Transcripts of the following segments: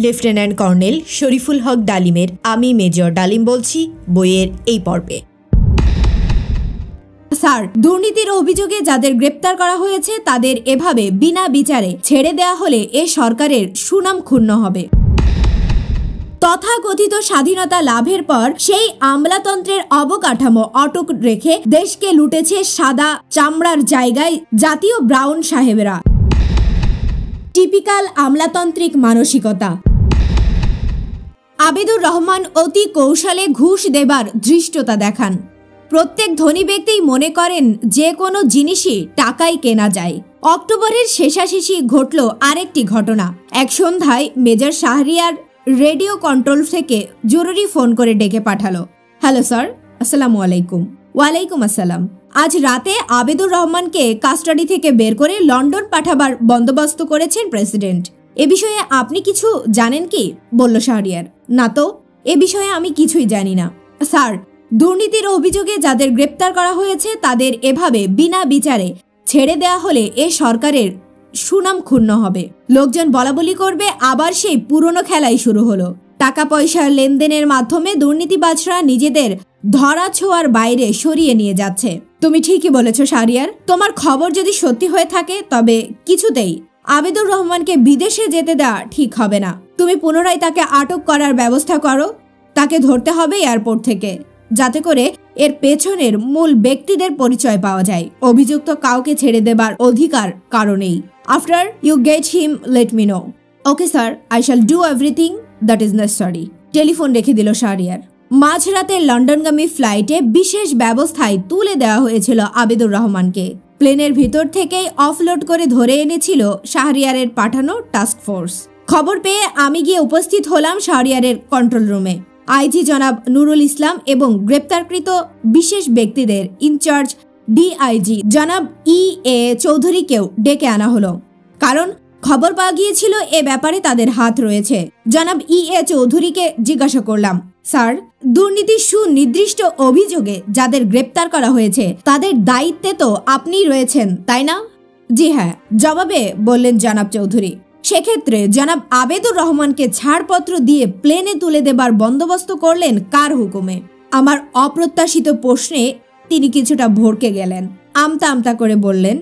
Lieutenant colonel Shariful হক ডালিমের আমি major ডালিম বলছি বইয়ের এই পর্বে। স্যার, দুর্নীতির অভিযোগে যাদের গ্রেপ্তার করা হয়েছে তাদের এভাবে বিনা বিচারে ছেড়ে দেয়া হলে এ সরকারের সুনাম ক্ষুণ্ণ হবে। তথাকথিত স্বাধীনতা লাভের পর সেই আমলাতন্ত্রের অবকাঠামো অটুট রেখে দেশকে লুটেছে সাদা চামড়ার জায়গায় জাতীয় ব্রাউন সাহেবেরা। টিপিক্যাল আমলাতান্ত্রিক মানসিকতা। আবিদুর রহমান অতি কৌশলে ঘুষ দেবার ধৃষ্টতা দেখান। প্রত্যেক ধনী ব্যক্তি মনে করেন যে কোনো জিনিসই টাকায় কেনা যায়। অক্টোবরের শেষাশেষি ঘটল আরেকটি ঘটনা। এক সন্ধ্যায় মেজর শাহরিয়ার রেডিও কন্ট্রোল থেকে জরুরি ফোন করে ডেকে পাঠালো। হ্যালো স্যার, আসসালামু আলাইকুম। ওয়ালাইকুম আসসালাম। আজ রাতে আবিদুর রহমানকে কাস্টাডি থেকে বের করে লন্ডন পাঠাবার বন্দোবস্ত করেছেন প্রেসিডেন্ট। এ বিষয়ে আপনি কিছু জানেন কি? বলল শাহরিয়ার। না তো, এ বিষয়ে আমি কিছুই জানি না। স্যার, দুর্নীতির অভিযোগে যাদের গ্রেপ্তার করা হয়েছে তাদের এভাবে বিনা বিচারে ছেড়ে দেয়া হলে এ সরকারের সুনাম ক্ষুণ্ণ হবে। লোকজন বলাবলি করবে, আবার সেই পুরনো খেলাই শুরু হলো। টাকা পয়সার লেনদেনের মাধ্যমে দুর্নীতিবাজরা নিজেদের ধরা ছোঁয়ার বাইরে সরিয়ে নিয়ে যাচ্ছে। তুমি ঠিকই বলেছ শাহরিয়ার। তোমার খবর যদি সত্যি হয়ে থাকে তবে কিছুতেই আবিদুর রহমানকে বিদেশে যেতে দেওয়া ঠিক হবে না। তুমি পুনরায় তাকে আটক করার ব্যবস্থা করো। তাকে ধরতে হবে এয়ারপোর্ট থেকে, যাতে করে এর পেছনের মূল ব্যক্তিদের পরিচয় পাওয়া যায়। অভিযুক্ত কাউকে ছেড়ে দেবার অধিকার কারণেই। After you get him let me know. Okay sir, I shall do everything that is necessary. Telephone রেখে দিল শাহরিয়ার। মাঝরাতে লন্ডনগামী ফ্লাইটে বিশেষ ব্যবস্থায় তুলে দেওয়া হয়েছিল আবিদুর রহমানকে। প্লেনের ভিতর থেকেই অফলোড করে ধরে এনেছিল শাহরিয়ারের পাঠানো টাস্ক ফোর্স। খবর পেয়ে আমি গিয়ে উপস্থিত হলাম শাহরিয়ারের কন্ট্রোল রুমে। আইজি জনাব নুরুল ইসলাম এবং গ্রেপ্তারকৃত বিশেষ ব্যক্তিদের ইনচার্জ ডিআইজি জনাব E.A. চৌধুরীকেও ডেকে আনা হলো, কারণ খবর পাওয়া গিয়েছিল এ ব্যাপারে তাদের হাত রয়েছে। জনাব E.A. চৌধুরীকে জিজ্ঞাসা করলাম, স্যার, দুর্নীতির সুনির্দিষ্ট অভিযোগে যাদের গ্রেপ্তার করা হয়েছে তাদের দায়িত্বে তো আপনিই রয়েছেন, তাই না? জি হ্যাঁ, জবাবে বললেন জনাব চৌধুরী। সেক্ষেত্রে জনাব আবিদুর রহমানকে ছাড়পত্র দিয়ে প্লেনে তুলে দেবার বন্দোবস্ত করলেন কার হুকুমে? আমার অপ্রত্যাশিত প্রশ্নে তিনি কিছুটা ভড়কে গেলেন। আমতা আমতা করে বললেন,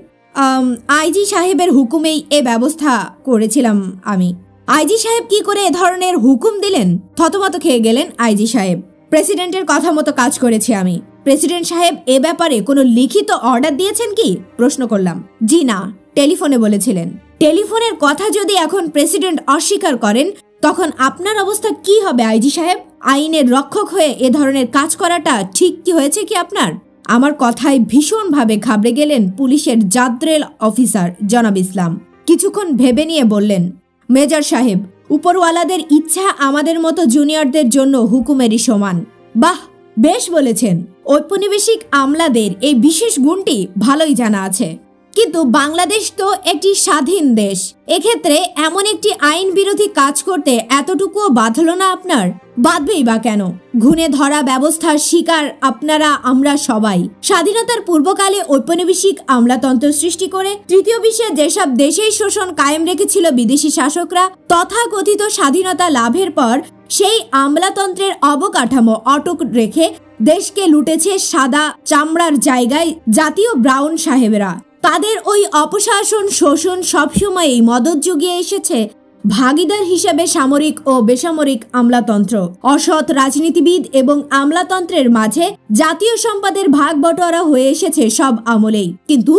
আইজি সাহেবের হুকুমেই এ ব্যবস্থা করেছিলাম আমি। আইজি সাহেব কি করে এ ধরনের হুকুম দিলেন? থতমত খেয়ে গেলেন আইজি সাহেব। প্রেসিডেন্টের কথা মতো কাজ করেছি আমি। প্রেসিডেন্ট সাহেব এ ব্যাপারে কোনো লিখিত অর্ডার দিয়েছেন কি? প্রশ্ন করলাম। জি না, টেলিফোনে বলেছিলেন। টেলিফোনের কথা যদি এখন প্রেসিডেন্ট অস্বীকার করেন তখন আপনার অবস্থা কি হবে আইজি সাহেব? আইনের রক্ষক হয়ে এ ধরনের কাজ করাটা ঠিক কি হয়েছে কি আপনার? আমার কথায় ভীষণভাবে ঘাবড়ে গেলেন পুলিশের জাদ্রেল অফিসার জনাব ইসলাম। কিছুক্ষণ ভেবে নিয়ে বললেন, মেজর সাহেব, উপরওয়ালাদের ইচ্ছা আমাদের মতো জুনিয়রদের জন্য হুকুমেরই সমান। বাহ, বেশ বলেছেন। ঔপনিবেশিক আমলাদের এই বিশেষ গুণটি ভালোই জানা আছে। কিন্তু বাংলাদেশ তো একটি স্বাধীন দেশ। এক্ষেত্রে এমন একটি আইন বিরোধী কাজ করতে এতটুকুও বাধল না আপনার? বাধবেই বা কেন? ঘুণে ধরা ব্যবস্থার শিকার আপনারা আমরা সবাই। স্বাধীনতার পূর্বকালে ঔপনিবেশিক আমলাতন্ত্র সৃষ্টি করে তৃতীয় বিশ্বের যেসব দেশেই শোষণ কায়েম রেখেছিল বিদেশি শাসকরা, তথাকথিত স্বাধীনতা লাভের পর সেই আমলাতন্ত্রের অবকাঠামো অটুট রেখে দেশকে লুটেছে সাদা চামড়ার জায়গায় জাতীয় ব্রাউন সাহেবেরা। তাদের ওই অপশাসন শোষণ সবসময়ই মদত জুগিয়ে এসেছে ভাগিদার হিসেবে সামরিক ও বেসামরিক আমলাতন্ত্র। অসৎ রাজনীতিবিদ এবং আমলাতন্ত্রের মাঝে জাতীয় সম্পদের ভাগ বটোয়ারা হয়ে এসেছে সব আমলেই। কিন্তু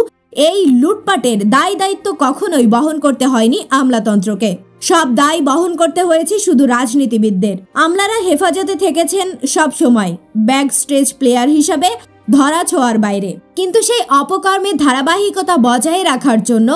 এই লুটপাটের দায় দায়িত্ব কখনোই বহন করতে হয়নি আমলাতন্ত্রকে। সব দায় বহন করতে হয়েছে শুধু রাজনীতিবিদদের। আমলারা হেফাজতে থেকেছেন সব সময় ব্যাক স্টেজ প্লেয়ার হিসাবে, ধরা ছোঁয়ার বাইরে। কিন্তু সেই অপকর্মের ধারাবাহিকতা বজায় রাখার জন্য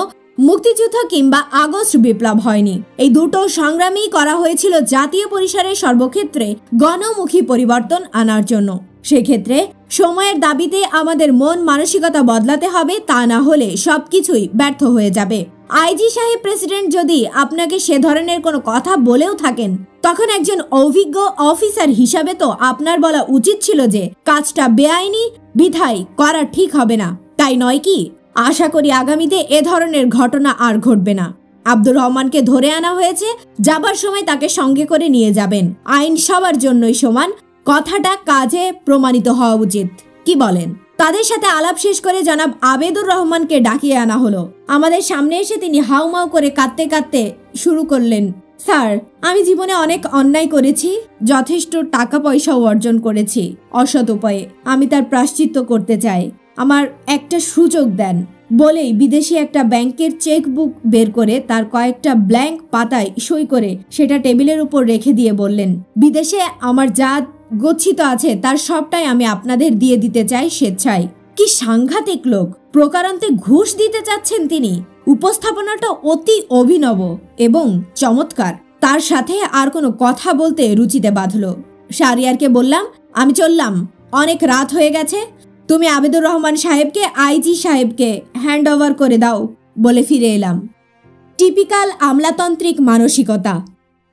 মুক্তিযুদ্ধ কিংবা আগস্ট বিপ্লব হয়নি। এই দুটো সংগ্রামই করা হয়েছিল জাতীয় পরিসরে সর্বক্ষেত্রে গণমুখী পরিবর্তন আনার জন্য। সেক্ষেত্রে সময়ের দাবিতে আমাদের মন মানসিকতা বদলাতে হবে, তা না হলে সবকিছুই ব্যর্থ হয়ে যাবে। আইজি সাহেব প্রেসিডেন্ট যদি আপনাকে সে ধরনের কোনো কথা বলেও থাকেন তখন একজন অভিজ্ঞ অফিসার হিসাবে তো আপনার বলা উচিত ছিল যে কাজটা বেআইনি, বিধায় করা ঠিক হবে না, তাই নয় কি? আশা করি আগামীতে এ ধরনের ঘটনা আর ঘটবে না। আব্দুর রহমানকে ধরে আনা হয়েছে, যাবার সময় তাকে সঙ্গে করে নিয়ে যাবেন। আইন সবার জন্যই সমান, কথাটা কাজে প্রমাণিত হওয়া উচিত। কি বলেন? তাদের সাথে আলাপ শেষ করে জনাব আবেদুর রহমানকে ডাকিয়ে আনা হলো। আমাদের সামনে এসে তিনি হাউমাউ করে কাঁদতে কাঁদতে শুরু করলেন, স্যার, আমি জীবনে অনেক অন্যায় করেছি, যথেষ্ট টাকা পয়সাও অর্জন করেছি অসৎ উপায়ে। আমি তার প্রায়শ্চিত্ত করতে চাই, আমার একটা সুযোগ দেন। বলেই বিদেশি একটা ব্যাংকের চেকবুক বের করে তার কয়েকটা ব্ল্যাঙ্ক পাতায় সই করে সেটা টেবিলের উপর রেখে দিয়ে বললেন, বিদেশে আমার যা গচ্ছিত আছে তার সবটাই আমি আপনাদের দিয়ে দিতে চাই স্বেচ্ছায়। কি সাংঘাতিক লোক! প্রকারান্তে ঘুষ দিতে চাচ্ছেন তিনি। উপস্থাপনাটা অতি অভিনব এবং চমৎকার। তার সাথে আর কোনো কথা বলতে রুচিতে বাঁধল। শাহরিয়ারকে বললাম, আমি চললাম, অনেক রাত হয়ে গেছে। তুমি আবেদুর রহমান সাহেবকে আইজি সাহেবকে হ্যান্ড ওভার করে দাও বলে ফিরে এলাম। টিপিক্যাল আমলাতান্ত্রিক মানসিকতা।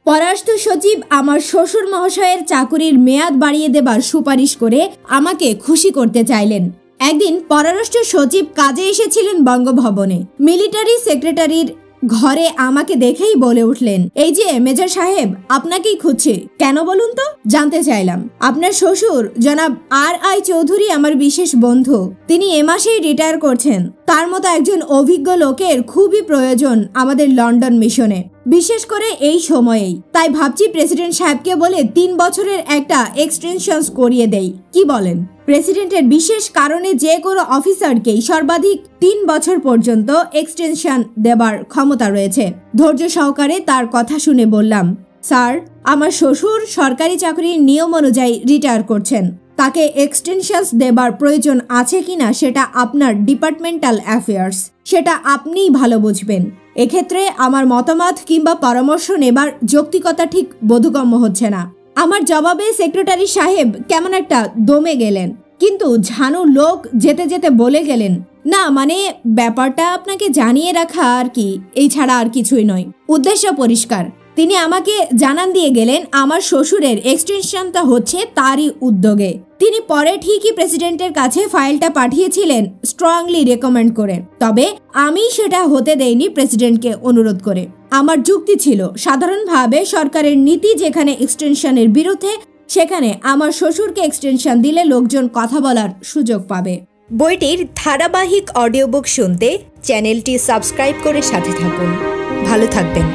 পররাষ্ট্র সচিব আমার শ্বশুর মহাশয়ের চাকুরির মেয়াদ বাড়িয়ে দেবার সুপারিশ করে আমাকে খুশি করতে চাইলেন। একদিন পররাষ্ট্র সচিব কাজে এসেছিলেন বঙ্গভবনে। মিলিটারি সেক্রেটারির ঘরে আমাকে দেখেই বলে উঠলেন, এই যে মেজর সাহেব, আপনাকেই খুঁজছি। কেন বলুন তো? জানতে চাইলাম। আপনার শ্বশুর জনাব RI চৌধুরী আমার বিশেষ বন্ধু, তিনি এ মাসেই রিটায়ার করছেন। তার মতো একজন অভিজ্ঞ লোকের খুবই প্রয়োজন আমাদের লন্ডন মিশনে, বিশেষ করে এই সময়েই। তাই ভাবছি প্রেসিডেন্ট সাহেবকে বলে 3 বছরের একটা এক্সটেনশন করিয়ে দেই। কি বলেন? প্রেসিডেন্টের বিশেষ কারণে যে কোনো অফিসারকেই সর্বাধিক 3 বছর পর্যন্ত এক্সটেনশন দেবার ক্ষমতা রয়েছে। ধৈর্য সহকারে তার কথা শুনে বললাম, স্যার, আমার শ্বশুর সরকারি চাকরির নিয়ম অনুযায়ী রিটায়ার করছেন। তাকে এক্সটেনশন দেবার প্রয়োজন আছে কিনা সেটা আপনার ডিপার্টমেন্টাল অ্যাফেয়ার্স, সেটা আপনিই ভালো বুঝবেন। এক্ষেত্রে আমার মতামত কিংবা পরামর্শ নেবার যৌক্তিকতা ঠিক বোধগম্য হচ্ছে না। আমার জবাবে সেক্রেটারি সাহেব কেমন একটা দমে গেলেন, কিন্তু ঝানু লোক যেতে যেতে বলে গেলেন, না মানে ব্যাপারটা আপনাকে জানিয়ে রাখা আর কি, এই ছাড়া আর কিছুই নয়। উদ্দেশ্য পরিষ্কার। তিনি আমাকে জানান দিয়ে গেলেন আমার শ্বশুরের এক্সটেনশনটা হচ্ছে তারই উদ্যোগে। তিনি পরে ঠিকই প্রেসিডেন্টের কাছে ফাইলটা পাঠিয়েছিলেন স্ট্রংলি রেকমেন্ড করে, তবে আমি সেটা হতে দেইনি প্রেসিডেন্টকে অনুরোধ করে। আমার যুক্তি ছিল, সাধারণভাবে সরকারের নীতি যেখানে এক্সটেনশনের বিরুদ্ধে, সেখানে আমার শ্বশুরকে এক্সটেনশন দিলে লোকজন কথা বলার সুযোগ পাবে। বইটির ধারাবাহিক অডিও বুক শুনতে চ্যানেলটি সাবস্ক্রাইব করে সাথে থাকুন। ভালো থাকবেন।